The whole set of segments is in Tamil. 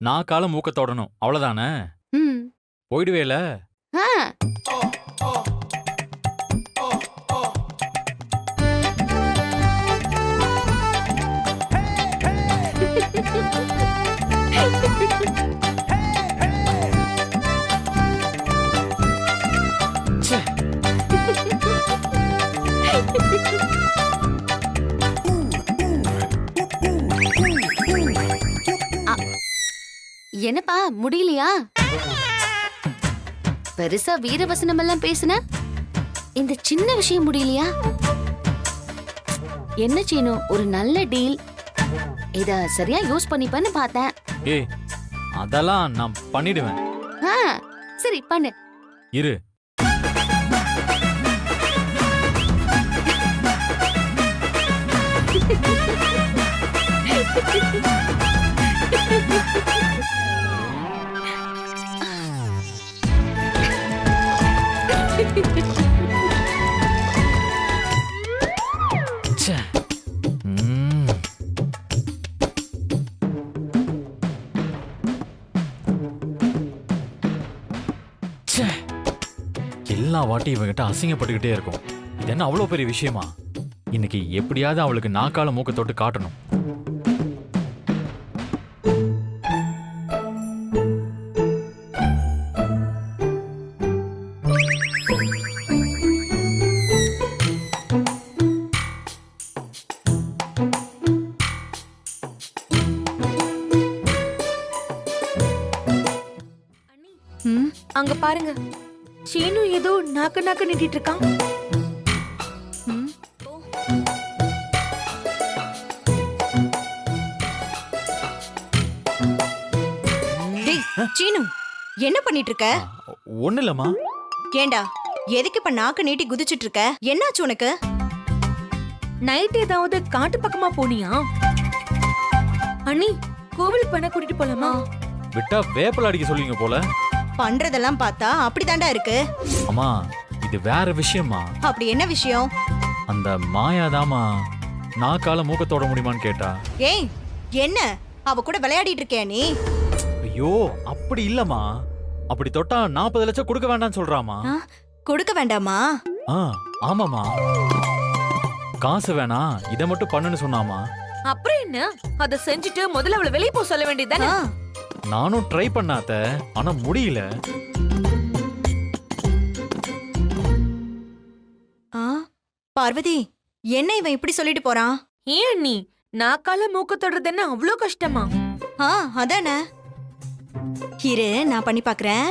நான் கால மூக்க தொடணும் அவ்வளவுதானே? ம். போயிடுவேல? ஆ. என்னப்பா முடியலையா? பெருசா வீரவசனம் எல்லாம் பேசுன, இந்த சின்ன விஷயம் முடியலையா? என்ன செய்யணும்? ஒரு நல்ல டீல், இத சரியா யூஸ் பண்ணிப்பேன்னு பார்த்தேன். ஏய், அதெல்லாம் நான் பண்ணிடுவேன். ஆ, சரி பண்ணு. இரு. ச்சே. ச்சே. எல்லா வாட்டியும் இவங்கிட்ட அசிங்கப்பட்டுக்கிட்டே இருக்கும். இது என்ன அவ்வளோ பெரிய விஷயமா? இன்னைக்கு எப்படியாவது அவளுக்கு நாக்கால மூக்க தொட்டு காட்டணும். அங்க பாருங்க, சீனு ஏதோ நாக்கு நீட்டிட்டு இருக்கான். டேய் சீனு, என்ன பண்ணிட்டு இருக்க? ஒண்ணு இல்லம்மா. ஏண்டா, எதுக்கு இப்ப நாக்கு நீட்டி குதிச்சிட்டு இருக்க? என்னாச்சு உனக்கு? நைட் ஏதாவது காட்டு பக்கமா போனியா? அண்ணி, கோவிலுக்கு பண்ண கூட்டிட்டு போலாமா? விட்டா வேப்பல அடிக்க சொல்லுவீங்க போல. பண்றதெல்லாம் பார்த்தா அப்படிதாண்டா இருக்கு. அம்மா, இது வேற விஷயமா. அப்படி என்ன விஷயம்? அந்த மாயாதாமா நாக்கால மூக்க தொட முடியுமான்னு கேட்டா. ஏய், என்ன அவ கூட விளையாடிட்டு இருக்கியா நீ? ஐயோ, அப்படி இல்லம்மா. அப்படி தொட்டா 40 லட்சம் கொடுக்க வேண்டாம்னு சொல்றாமா. கொடுக்க வேண்டாமா? ஆமாமா, காசு வேணா, இதை மட்டும் பண்ணுன்னு சொன்னாமா. அப்புறம் என்ன, அத செஞ்சுட்டு முதல்ல அவளை வெளியே போக சொல்ல வேண்டியதானே? நானும் ட்ரை பண்ணாத, ஆனா முடியல. பார்வதி, என்ன இவன் இப்படி சொல்லிட்டு போறான்? ஏன் அண்ணி, நாக்கால மூக்க தொடுறது என்ன அவ்வளோ கஷ்டமா? அதானே. இரு, நான் பண்ணி பாக்குறேன்.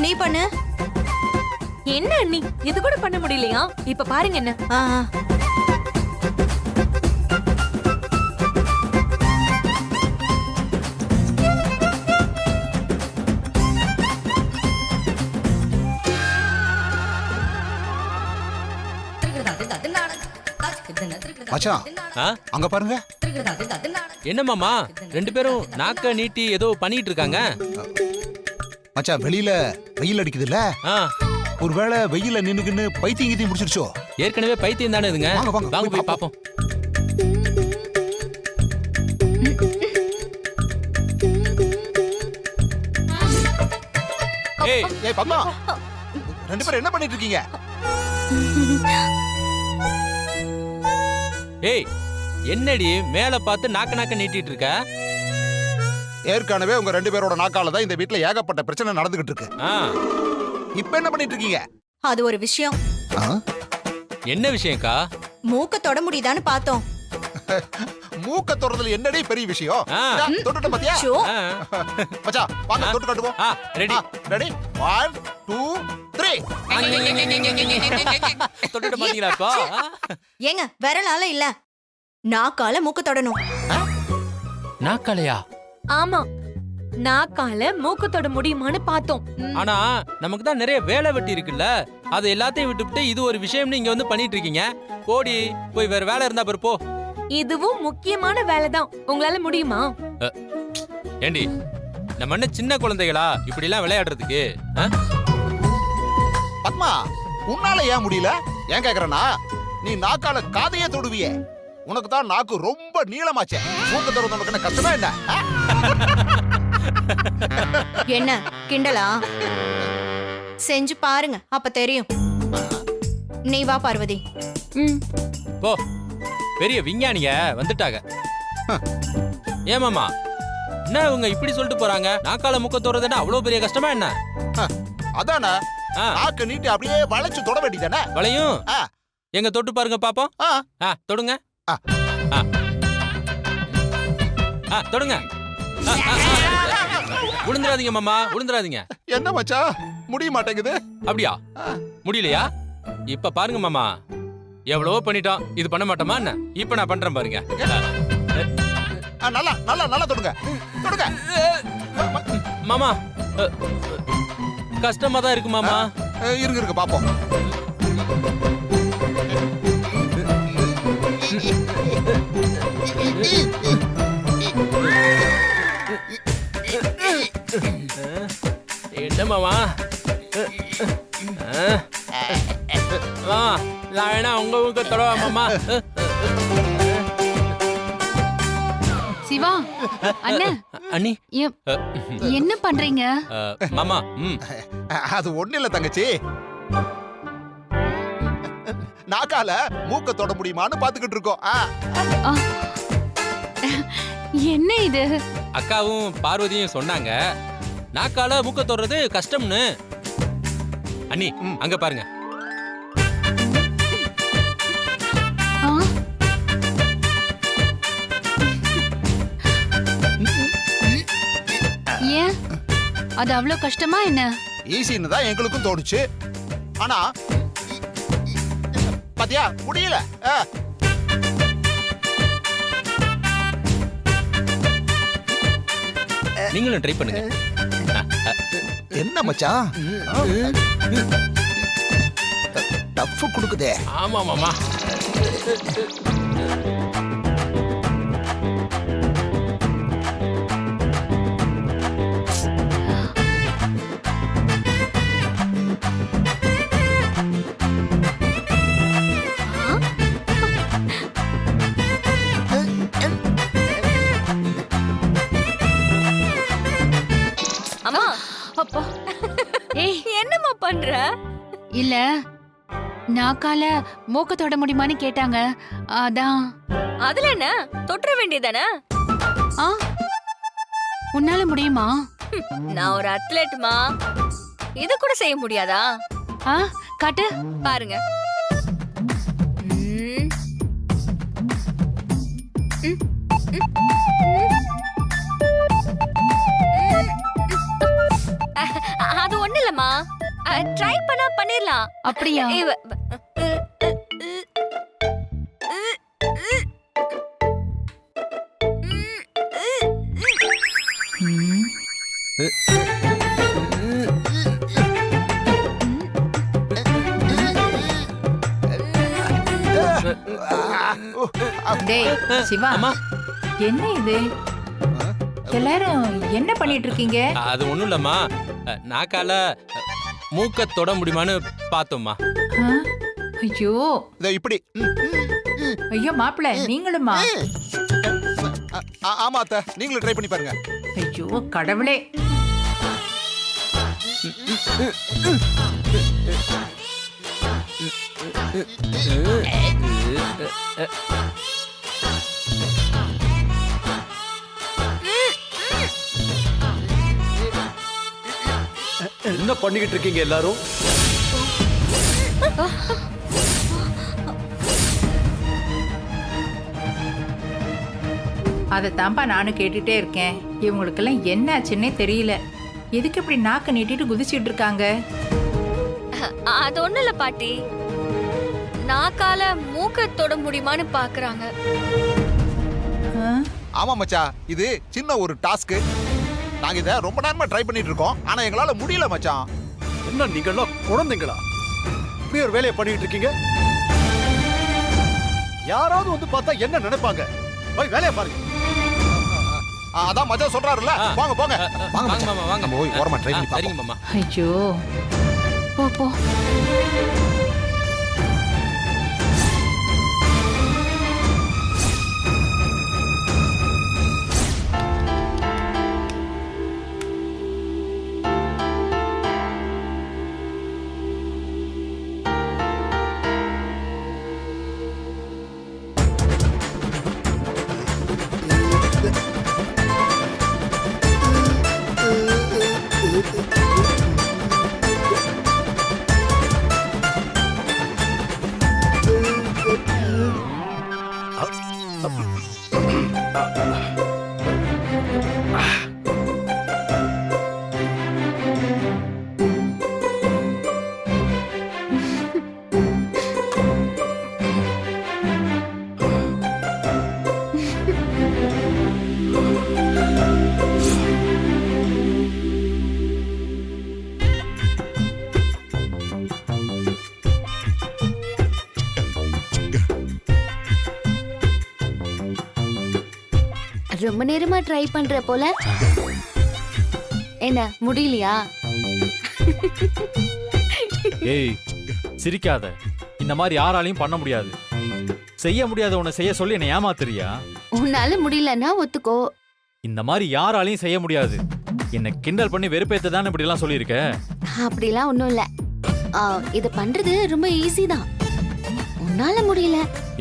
நீ பண்ணு. என்ன அண்ணி, இது கூட பண்ண முடியலையா? இப்ப பாருங்க என்ன. மச்சான், அங்க பாருங்க. என்ன மாமா, ரெண்டு பேரும் நாக்க நீட்டி ஏதோ பண்ணிட்டு இருக்காங்க. மச்சான், வெளியில வெயில் அடிக்குதுல்ல, ஒருவேளை வெயில நின்னுக்குன்னு பைத்தியம் கீத்தியம் முடிச்சிருச்சோ? ஏற்கனவே பைத்தியம் தானே இதுங்க. வாங்க போய் பாப்போம். ஏய் ஏய் பத்மா, ரெண்டு பேரும் என்ன பண்ணிட்டு இருக்கீங்க? ஏய், என்னடி மேல பார்த்து நாக்க நீட்டிட்டு இருக்க? ஏற்கனவே உங்க ரெண்டு பேரோட நாக்கால தான் இந்த வீட்ல ஏகப்பட்ட பிரச்சனை நடந்துகிட்டு இருக்கு. இப்ப என்ன பண்ணிட்டு இருக்கீங்க? அது ஒரு விஷயம். என்ன விஷயம்க்கா? மூக்க தொட முடியுதான்னு பார்த்தோம். மூக்க தொடுறதுல என்னடி பெரிய விஷயம்? தொட்டுட்ட பாத்தியா? மச்சான், வாங்க தொட்டு காட்டுவோம். Ready ready 1 2 3. தொட்டுட்ட பாத்தீங்களாப்பா? ஏங்க, விரலால இல்ல, நாக்கால மூக்க தொடணும். நாக்காலையா? ஆமா, நாக்கால மூக்கு தொட முடியுமான்னு பார்த்தோம். ஆனா நமக்கு தான் நிறைய வேலை வெட்டி இருக்குல்ல, அது எல்லாத்தையும் விட்டுவிட்டு இது ஒரு விஷயம்னு இங்க வந்து பண்ணிட்டு இருக்கீங்க. போடி, போய் வேற வேலை இருந்தா பாரு போ. இதுவும் முக்கியமான வேலை தான், உங்களால முடியுமா? ஏண்டி, நம்ம என்ன சின்ன குழந்தைகளா இப்படி எல்லாம் விளையாடுறதுக்கு? பத்மா, உன்னால ஏன் முடியல? ஏன் கேக்குறேன்னா நீ நாக்கால காதையே தொடுவியே. உனக்கு தான் நாக்கு ரொம்ப நீளமாச்சே. மூக்க திறந்து உனக்கு என்ன கஷ்டமா என்ன? என்ன கிண்டலா? செஞ்சு பாருங்க, அப்ப தெரியும். நீ வா பார்வதி. போ, பெரிய விஞ்ஞானிங்க வந்துட்டாங்க. ஏமாமா, என்ன இவங்க இப்படி சொல்லிட்டு போறாங்க? நாக்கால மூக்க தோறதுன்னா அவ்வளவு பெரிய கஷ்டமா என்ன? அதானே, நாக்கு நீட்டி அப்படியே வளைச்சு தொட வேண்டியதானே? வளையும். எங்க தொட்டு பாருங்க பாப்போம். தொடுங்க. தொடுங்க. விழுந்துராதீங்க மாமா, விழுந்துராதீங்க. என்ன மச்சான், முடிய மாட்டேங்குது. அப்படியா? முடியலையா? இப்ப பாருங்க மாமா, எவ்வளவோ பண்ணிட்டோம், இது பண்ண மாட்டோமா என்ன? இப்ப நான் பண்றேன் பாருங்க. நல்லா நல்லா நல்லா தொடுங்க தொடுங்க. மாமா கஷ்டமா தான் இருக்கு மாமா. இருங்க இருங்க பாப்போம். என்ன மாமா? மாமா நான் வேணா உங்க ஊருக்கு தொடவா மாமா? சிவா அண்ணா, அண்ணி என்ன பண்றீங்க? மாமா அது ஒண்ணு இல்ல தங்கச்சி, நாக்கால மூக்க தொட முடியுமான்னு பாத்துக்கிட்டு இருக்கோம். என்ன இது? அக்காவும் பார்வதியும் சொன்னாங்க நாக்கால மூக்க தொடுறது கஷ்டம்னு. அண்ணி அங்க பாருங்க. ஏன் அது அவ்வளவு கஷ்டமா என்ன? ஈஸின்னு தான் எங்களுக்கும் தோணுச்சு. ஆனா பாத்தியா முடியல. நீங்களும் ட்ரை பண்ணுங்க. என்ன மச்சான் டஃப் குடுக்குதே. ஆமா மாமா. அம்மா, அப்பா, ஏய் என்னம்மா பண்ற? இல்ல, நாக்கால மூக்க தொட முடியுமான்னு கேட்டாங்க, அதான். அதுல என்ன, தொட்டுற வேண்டியதானே? உன்னால முடியுமா? நான் ஒரு அத்லெட்மா, இது கூட செய்ய முடியாதா? காட்டு பாருங்க. அது ஒண்ணு இல்லம்மா, ட்ரை பண்ணா பண்ணிரலாம். அப்படியா? டேய் சிவா, என்ன இது? எல்லாரும் என்ன பண்ணிட்டு இருக்கீங்க? அது ஒண்ணும் இல்லம்மா, நாக்கால மூக்க தொட முடியுமான்னு பார்த்தோம்மா. ஐயோ இப்படி. ஐயோ மாப்பிள்ள, நீங்களுமா? ஆமா அத்தை, நீங்களும் ட்ரை பண்ணி பாருங்க. ஐயோ கடவுளே. என்ன பண்ணிக்கிட்டு இருக்கீங்க எல்லாரும்? அதை தான்பா நானும் கேட்டுட்டே இருக்கேன். இவங்களுக்கெல்லாம் என்ன ஆச்சுன்னே தெரியல. எதுக்கு இப்படி நாக்க நீட்டிட்டு குதிச்சிட்டு இருக்காங்க? அது ஒண்ணு இல்ல பாட்டி, நாக்கால மூக்க தொட முடியுமான்னு பாக்குறாங்க. ஆமா மச்சா, இது சின்ன ஒரு டாஸ்க். நாங்க இத ரொம்ப நேரமா ட்ரை பண்ணிட்டு இருக்கோம், ஆனா எங்களால முடியல மச்சான். என்ன நீங்க எல்லாம் குழந்தைங்களா? இப்படி ஒரு வேலையை பண்ணிட்டு இருக்கீங்க? யாராவது வந்து பார்த்தா என்ன நினைப்பாங்க? போய் வேலையை பாருங்க. அதான் மச்சான் சொல்றாருல்ல, வாங்க போங்க. வாங்க மாமா, வாங்க போய் ஓரமா ட்ரை பண்ணி சரிங்க மாமா. ஐயோ போ போ. ரொம்ப நேரமா ட்ரை பண்ற போல. என்ன முடியலையா? ஏய் சிரிக்காத. இந்த மாதிரி யாராலையும் பண்ண முடியாது. செய்ய முடியாத உன்னை செய்ய சொல்லி என்னை ஏமாத்துறியா? உன்னால முடியலன்னா ஒத்துக்கோ. இந்த மாதிரி யாராலையும் செய்ய முடியாது. என்ன கிண்டல் பண்ணி வெறுப்பேத்த தான் இப்படி எல்லாம் சொல்லியிருக்க. அப்படிலாம் ஒண்ணும் இல்ல. இது பண்றது ரொம்ப ஈஸி தான். உன்னால முடியல.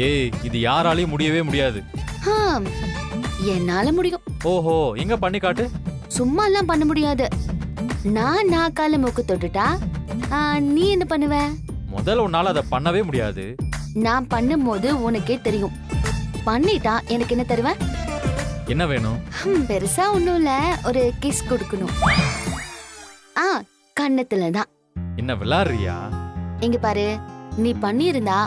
ஏய் இது யாராலையும் முடியவே முடியாது. ஆம், என்னால முடியும். ஓஹோ எங்க பண்ணி காட்டு. சும்மா எல்லாம் பண்ண முடியாது. நான் நாக்கால மூக்கு தொட்டுட்டா நீ என்ன பண்ணுவ? முதல்ல உன்னால அதை பண்ணவே முடியாது. நான் பண்ணும்போது உனக்கே தெரியும். பண்ணிட்டா எனக்கு என்ன தருவ? என்ன வேணும்? பெருசா ஒண்ணும் இல்ல, ஒரு கிஸ் கொடுக்கணும். கண்ணத்துல தான். என்ன விளையாடுறியா? இங்க பாரு, நீ பண்ணியிருந்தா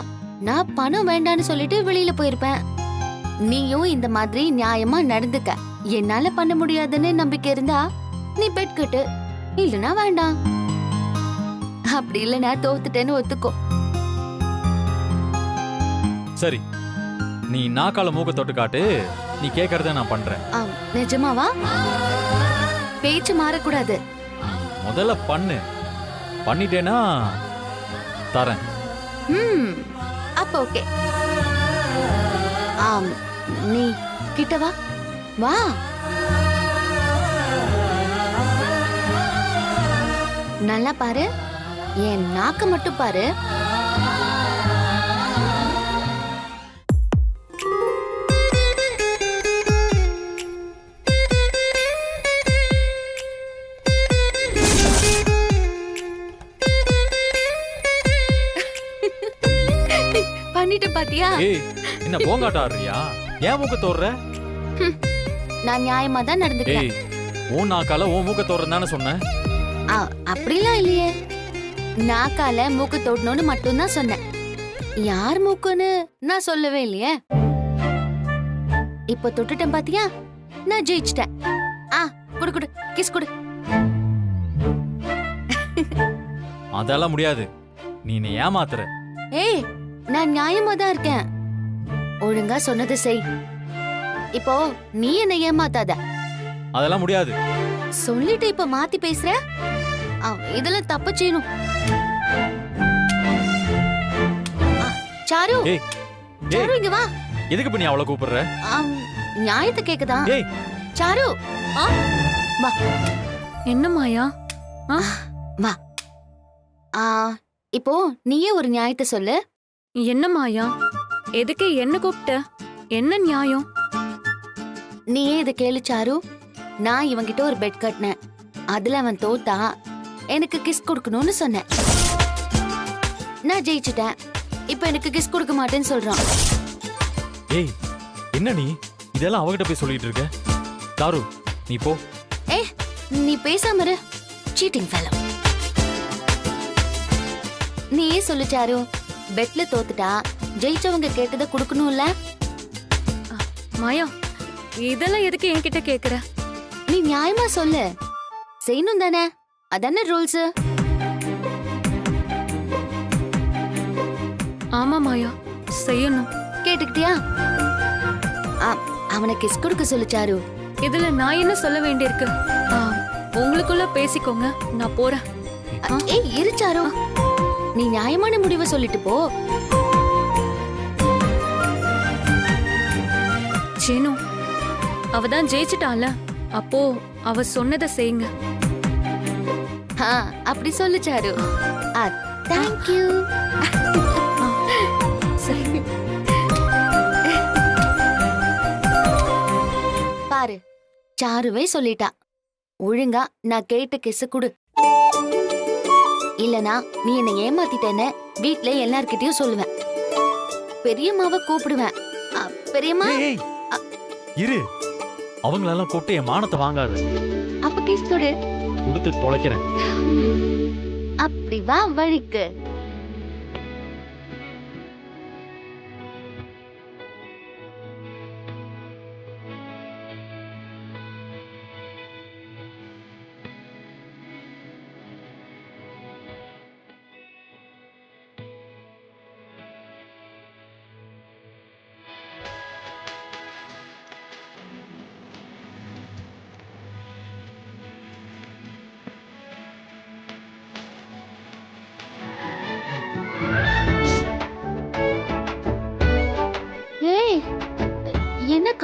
நான் பணம் வேண்டான்னு சொல்லிட்டு வெளியில போயிருப்பேன். நீயும் இந்த மாதிரி நியாயமா நடந்துக்க. என்னால பண்ண முடியாதுன்னு நம்பிக்கை இருந்தா நீ பெட் கட்டு, இல்லனா வேண்டாம். அப்படி இல்லனா தோத்துட்டேன்னு ஒத்துக்கோ. சரி நீ நாக்கால மூக்க தொட்டு காட்டு. நீ கேக்குறத நான் பண்றேன். நிஜமாவா? பேச்சு மாறக்கூடாது. முதல்ல பண்ணு. பண்ணிட்டேனா தரேன். அப்ப ஓகே. நீ கிட்ட வா. வா. நல்லா பாரு. என் நாக்க மட்டும் பாரு. பண்ணிட்டு பாத்தியா? ஏய் என்ன போங்காட்ட ஆடுறியா? ஏன் மூக்க தோடுற? நான் நியாயமா தான் நடந்துக்கிறேன். ஏய் உன் நாக்கால உன் மூக்க தோடுறேன்னு தானே சொன்னேன். அப்படிலாம் இல்லையே. நாக்கால மூக்கு தொடணும்னு மட்டும் தான் சொன்னேன். யார் மூக்குன்னு நான் சொல்லவே இல்லையே. இப்ப தொட்டுட்டேன் பாத்தியா? நான் ஜெயிச்சிட்டேன். குடு குடு, கிஸ் குடு. அதெல்லாம் முடியாது. நீ என்னை ஏமாத்துற. ஏய் நான் நியாயமா தான் இருக்கேன். ஒழுங்கா சொன்னது செய். இப்போ நீ என்ன ஏமாத்தாத. அதெல்லாம் முடியாது. சொல்லிட்டு இப்ப மாத்தி பேசுற. இதெல்லாம் தப்பு செய்யணும். சாரு, ஏய் சாரு இங்க வா. எதுக்கு இப்ப நீ அவளை கூப்பிடுற? நியாயத்தை கேக்குதா? ஏய் சாரு வா. என்ன மாயா? வா. இப்போ நீயே ஒரு நியாயத்தை சொல்லு. என்ன மாயா? எதுக்கு என்ன கூப்பிட்ட? என்ன நியாயம்? நீயே இதை கேளு சாரு. நான் இவன்கிட்ட ஒரு பெட் கட்டினேன். அதுல அவன் தோத்தா எனக்கு கிஸ் கொடுக்கணும்னு சொன்னேன். நான் ஜெயிச்சிட்டேன். இப்ப எனக்கு கிஸ் கொடுக்க மாட்டேன்னு சொல்றான். ஏய் என்ன நீ இதெல்லாம் அவகிட்ட போய் சொல்லிட்டு இருக்க? தாரு நீ போ. நீ பேசாம இரு. Cheating fellow. நீயே சொல்லு சாரு. பெட்ல தோத்துட்டா ஜெயிச்சவங்க கேட்டதை கொடுக்கணும்ல? மாயா இதெல்லாம் எதுக்கு என்கிட்ட கேக்குற? நீ நியாயமா சொல்லு. செய்யணும் தானே? அதானே ரூல்ஸ். ஆமா மாயா செய்யணும். கேட்டுக்கிட்டியா? அவனை கிஸ் கொடுக்க சொல்லு சாரு. இதுல நான் என்ன சொல்ல வேண்டியிருக்கு? உங்களுக்குள்ள பேசிக்கோங்க, நான் போறேன். ஏய் இரு சாரு. நீ நியாயமான முடிவை சொல்லிட்டு போ. சேனு அவதான் ஜெயிச்சிட்டால, அப்போ அவ சொன்னதை செய்யுங்க. அப்படி சொல்லு சாரு. Thank you. சரி பாரு, சாருவே சொல்லிட்டா. ஒழுங்கா நான் கேட்ட கிஸ் குடு. இல்லனா நீ என்ன ஏமாத்திட்டேன்னு வீட்ல எல்லார்கிட்டயும் சொல்லுவேன். பெரியம்மாவை கூப்பிடுவேன். பெரியம்மா இரு. அவங்களெல்லாம் கூப்பிட்டு என் மானத்தை வாங்காத. அப்ப கிஸ் கொடு. கொடுத்து தொலைக்கிறேன். அப்படி வா வழிக்கு.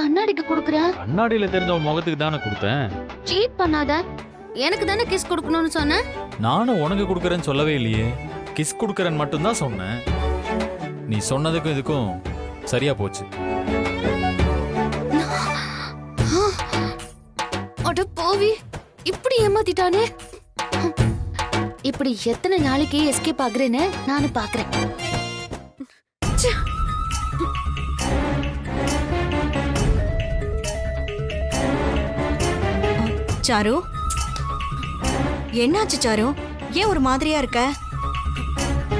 கண்ணாடிக்கு குடுக்குற? கண்ணாடியில தெரிஞ்ச உன் முகத்துக்கு தானே கொடுத்தேன். சீட் பண்ணாத. எனக்கு தானே கிஸ் கொடுக்கணும்னு சொன்ன. நானும் உனக்கு கொடுக்கறேன்னு சொல்லவே இல்லையே. கிஸ் கொடுக்கறேன்னு மட்டும்தான் சொன்னேன். நீ சொன்னதுக்கும் இதுக்கும் சரியா போச்சு. அட போவி, இப்படி ஏமாத்திட்டானே. இப்படி எத்தனை நாளைக்கு எஸ்கேப் ஆகுறேன்னு நானும் பாக்குறேன். சாரு, என்னாச்சு சாரு? ஏன் ஒரு மாதிரியா இருக்க?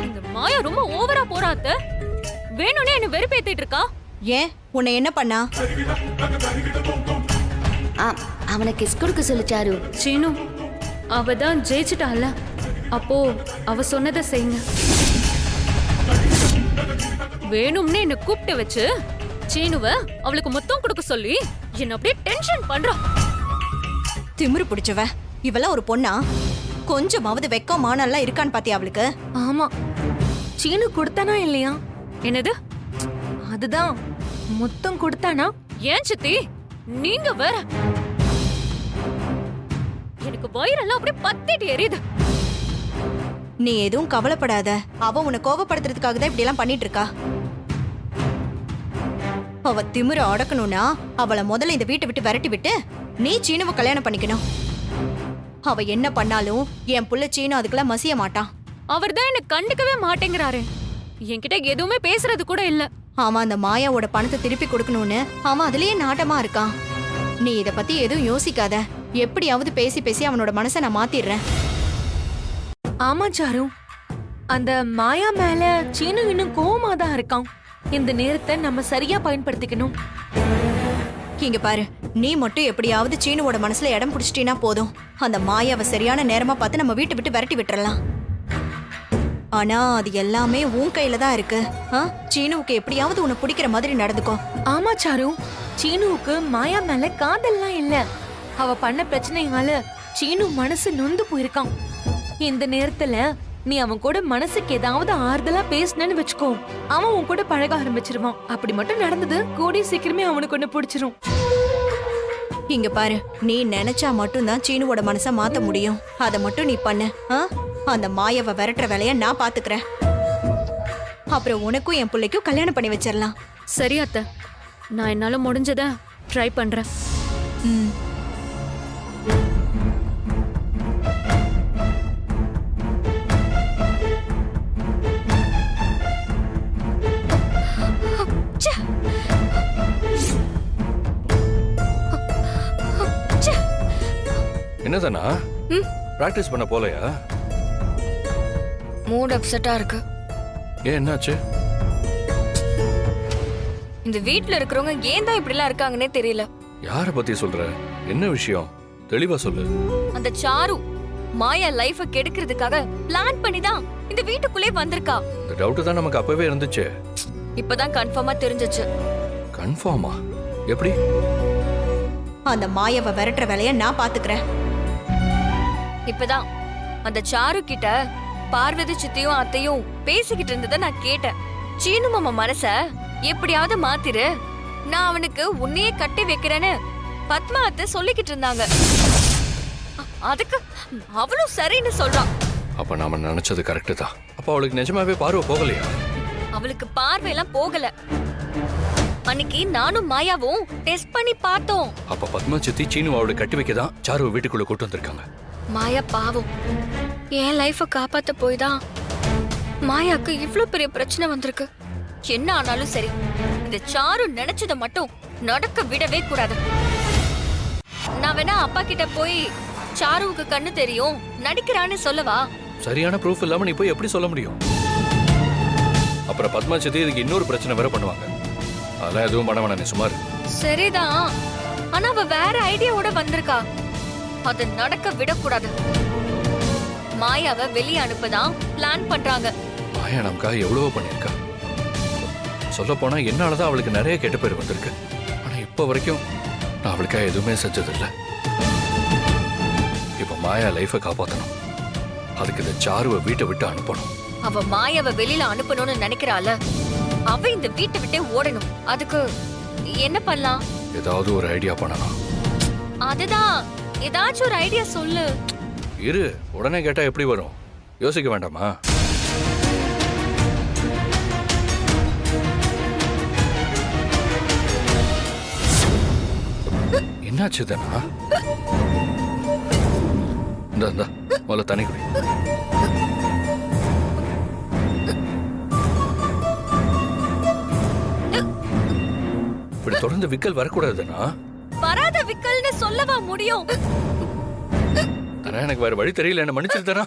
இந்த மாயா ரொம்ப ஓவரா போறாத்த. வேணும்னே என்ன வெறுப்பேத்திட்டு இருக்கா. ஏன், உன்னை என்ன பண்ணா? அவனை கிஸ் கொடுக்க சொல்லிச்சாரு. சீனு, அவ தான் ஜெயிச்சிட்டால. அப்போ அவ சொன்னதை செய்யுங்க. வேணும்னே என்ன கூப்பிட்டு வச்சு சீனுவ அவளுக்கு மொத்தம் கொடுக்க சொல்லி என்ன அப்படியே டென்ஷன் பண்றா. திமிரு பிடிச்சவ இவெல்லாம் ஒரு பொண்ணா? கொஞ்சமாவது வெக்கம் மானெல்லாம் இருக்கான்னு பாத்தியா அவளுக்கு? ஆமா, சீனு கொடுத்தானா இல்லையா? என்னது? அதுதான் மொத்தம் கொடுத்தானா? ஏன் சித்தி நீங்க வேற. எனக்கு வயிறெல்லாம் அப்படியே பத்திட்டு எரியுது. நீ எதுவும் கவலைப்படாத. அவ உன்னை கோவப்படுத்துறதுக்காக தான் இப்படி எல்லாம் பண்ணிட்டு இருக்கா. அவ திமிர அடக்கணும்னா அவளை முதல்ல இந்த வீட்டை விட்டு விரட்டி விட்டு நீ சீனுவை கல்யாணம் பண்ணிக்கணும். அவ என்ன பண்ணாலும் என் புள்ள சீனு அதுக்கெல்லாம் மசிய மாட்டான். அவர் தான் என்ன கண்டுக்கவே மாட்டேங்கிறாரு. என்கிட்ட எதுவுமே பேசுறது கூட இல்ல. அவன் அந்த மாயாவோட பணத்தை திருப்பி கொடுக்கணும்னு அவன் அதுலயே நாட்டமா இருக்கான். நீ இத பத்தி எதுவும் யோசிக்காத. எப்படியாவது பேசி பேசி அவனோட மனசை நான் மாத்திடுறேன். ஆமா சாரு, அந்த மாயா மேல சீனு இன்னும் கோவமா தான் இருக்கான். இந்த நேரத்தை நம்ம சரியா பயன்படுத்திக்கணும். இங்க பாரு, நீ மட்டும் எப்படியாவது சீனுவோட மனசுல இடம் பிடிச்சிட்டீனா போதும். அந்த மாயாவை சரியான நேரமா பார்த்து நம்ம வீட்டை விட்டு விரட்டி விட்டுறலாம். ஆனா அது எல்லாமே உன் கையில தான் இருக்கு. சீனுவுக்கு எப்படியாவது உன்னை பிடிக்கிற மாதிரி நடந்துக்கோ. ஆமா சாரு, சீனுவுக்கு மாயா மேல காதல்லாம் இல்ல. அவ பண்ண பிரச்சனையால சீனு மனசு நொந்து போயிருக்கான். இந்த நேரத்துல நீ அவன் கூட மனசுக்கு ஏதாவது ஆறுதலா பேசினன்னு வச்சுக்கோ, அவன் உன் கூட பழக ஆரம்பிச்சிருவான். அப்படி மட்டும் நடந்தது கூடி சீக்கிரமே அவனுக்கு ஒண்ணு பிடிச்சிரும். இங்க பாரு, நீ நினைச்சா மட்டும்தான் சீனுவோட மனசை மாத்த முடியும். அதை மட்டும் நீ பண்ணு. அந்த மாயாவை விரட்டுற வேலைய நான் பாத்துக்கிறேன். அப்புறம் உனக்கும் என் பிள்ளைக்கும் கல்யாணம் பண்ணி வச்சிடலாம். சரி அத்தை, நான் என்னால முடிஞ்சத ட்ரை பண்றேன். என்னதானா பிராக்டிஸ் பண்ண போலையா? மூட் அப்செட்டா இருக்கு. ஏன், என்னாச்சு? இந்த வீட்ல இருக்கிறவங்க ஏன் தான் இப்படி எல்லாம் இருக்காங்கன்னே தெரியல. யார பத்தி சொல்ற? என்ன விஷயம்? தெளிவா சொல்லு. அந்த சாரு மாயா லைஃப கெடுக்கிறதுக்காக பிளான் பண்ணி தான் இந்த வீட்டுக்குள்ளே வந்திருக்கா. இந்த டவுட் தான் நமக்கு அப்பவே இருந்துச்சு. இப்பதான் கன்ஃபார்மா தெரிஞ்சிச்சு. கன்ஃபார்மா? எப்படி? அந்த மாயாவை விரட்டுற வேலைய நான் பாத்துக்கிறேன். இப்பதான் அந்த சாரு கிட்ட பார்வதி சித்தியும் அத்தையும் பேசிக்கிட்டு இருந்ததை நான் கேட்டேன். சீனு மாமா மனச எப்படியாவது மாத்திரு, நான் அவனுக்கு உன்னையே கட்டி வைக்கிறேன்னு பத்மா அத்தை சொல்லிக்கிட்டு இருந்தாங்க. அதுக்கு அவளும் சரின்னு சொல்றான். அப்ப நாம நினைச்சது கரெக்ட் தான். அப்ப அவளுக்கு நிஜமாவே பார்வை போகலையா? அவளுக்கு பார்வையெல்லாம் போகல. அன்னைக்கு நானும் மாயாவும் டெஸ்ட் பண்ணி பார்த்தோம். அப்ப பத்மா சித்தி சீனு அவளை கட்டி வைக்க தான் சாருவை வீட்டுக்குள்ள கூட்டு வந்திருக்காங்க. மாயா பாவம் என் லைஃப காப்பாத்த போய் தான் மாயாக்கு இவ்ளோ பெரிய பிரச்சனை வந்திருக்கு. என்ன ஆனாலும் சரி, இந்த சாரு நினைச்சத மட்டும் நடக்க விடவே கூடாது. நான் வேணா அப்பா கிட்ட போய் சாருவுக்கு கண்ணு தெரியும் நடிக்கிறான்னு சொல்லவா? சரியான ப்ரூஃப் இல்லாம நீ போய் எப்படி சொல்ல முடியும்? அப்புறம் பத்மா சித்தி இதுக்கு இன்னொரு பிரச்சனை வேற பண்ணுவாங்க. அதெல்லாம் எதுவும் பண்ண வேணாம், நீ சுமார். சரிதான், ஆனா அவ வேற ஐடியாவோட வந்திருக்கா. அது நடக்க விடக்கூடாது. மாயாவை வெளியே அனுப்பதான் பிளான் பண்றாங்க. மாயா நமக்காக எவ்வளவோ பண்ணிருக்கா. சொல்ல போனா என்னாலதான் அவளுக்கு நிறைய கெட்ட பேர் வந்திருக்கு. ஆனா இப்ப வரைக்கும் நான் அவளுக்காக எதுவுமே செஞ்சதில்லை. இப்ப மாயா லைஃபை காப்பாத்தணும். அதுக்கு இந்த சாருவை வீட்டை விட்டு அனுப்பணும். அவ மாயாவை வெளியில அனுப்பணும்னு நினைக்கிறாள, அவ இந்த வீட்டை விட்டே ஓடணும். அதுக்கு என்ன பண்ணலாம்? ஏதாவது ஒரு ஐடியா பண்ணலாம். அதுதான், ஏதாச்சும் ஒரு ஐடியா சொல்லு. இரு, உடனே கேட்டா எப்படி வரும்? யோசிக்க வேண்டாமா? என்னாச்சு தானா? இந்த முதல்ல தண்ணி குடி. இப்படி தொடர்ந்து விக்கல் வரக்கூடாதுன்னா வராத விக்கல்னு சொல்லவா முடியும்? தானே, எனக்கு வேற வழி தெரியல, என்ன மன்னிச்சிட்டு தானா?